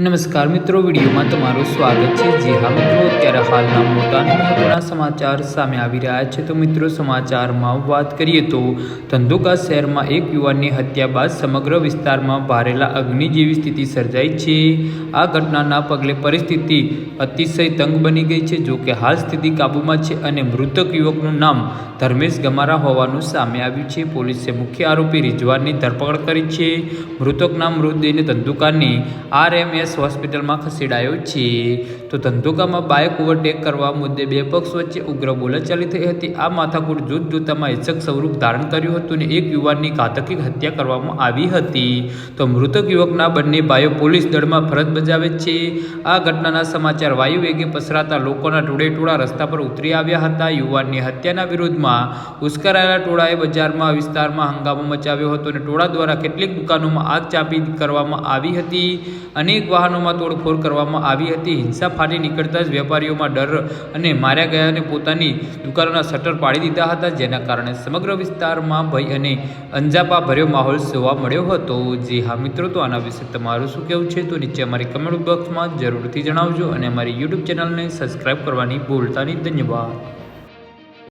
નમસ્કાર મિત્રો, વિડીયોમાં તમારું સ્વાગત છે। જી હા મિત્રો, અત્યારે હાલના મોટા અને મહત્વના સમાચાર સામે આવી રહ્યા છે। તો મિત્રો, સમાચારમાં વાત કરીએ તો ધંધુકા શહેરમાં એક યુવાનની હત્યા બાદ સમગ્ર વિસ્તારમાં ભારેલા અગ્નિ જેવી સ્થિતિ સર્જાઈ છે। આ ઘટનાના પગલે પરિસ્થિતિ અતિશય તંગ બની ગઈ છે। જો કે હાલ સ્થિતિ કાબૂમાં છે અને મૃતક યુવકનું નામ ધર્મેશ ગમારા હોવાનું સામે આવ્યું છે। પોલીસે મુખ્ય આરોપી રિઝવાનની ધરપકડ કરી છે। મૃતકના મૃતદેહને ધંધુકાની RMS હોસ્પિટલમાં ખસેડાયો છે। તો ધંધુકામાં બાઇક ઓવરટેક કરવા મુદ્દે બે પક્ષ વચ્ચે ઉગ્ર બોલાચાલી થઈ હતી। આ માથાકૂટ જોતજોતામાં હિંસક સ્વરૂપ ધારણ કર્યું હતું અને એક યુવાનની ઘાતકી હત્યા કરવામાં આવી હતી। તો મૃતક યુવકના બંને ભાઈઓ પોલીસ દળમાં ફરજ બજાવે છે। આ ઘટનાના સમાચાર વાયુ વેગે પસરાતા લોકોના ટોળેટોળા રસ્તા પર ઉતરી આવ્યા હતા। યુવાનની હત્યાના વિરોધમાં ઉશ્કેરાયેલા ટોળાએ બજારમાં વિસ્તારમાં હંગામો મચાવ્યો હતો અને ટોળા દ્વારા કેટલીક દુકાનોમાં આગ ચાંપી કરવામાં આવી હતી। અનેક વાહનોમાં તોડફોડ કરવામાં આવી હતી। હિંસા ફાટી નીકળતા જ વેપારીઓમાં ડર અને માર્યા ગયા અને પોતાની દુકાનોના શટર પાડી દીધા હતા, જેના કારણે સમગ્ર વિસ્તારમાં ભય અને અંજાપા ભર્યો માહોલ જોવા મળ્યો હતો। જી હા મિત્રો, તો આના વિશે તમારું શું કહેવું છે તો નીચે અમારી કમેન્ટ બોક્સમાં જરૂરથી જણાવજો અને અમારી YouTube ચેનલને સબસ્ક્રાઈબ કરવાની ભૂલતા નહીં। ધન્યવાદ।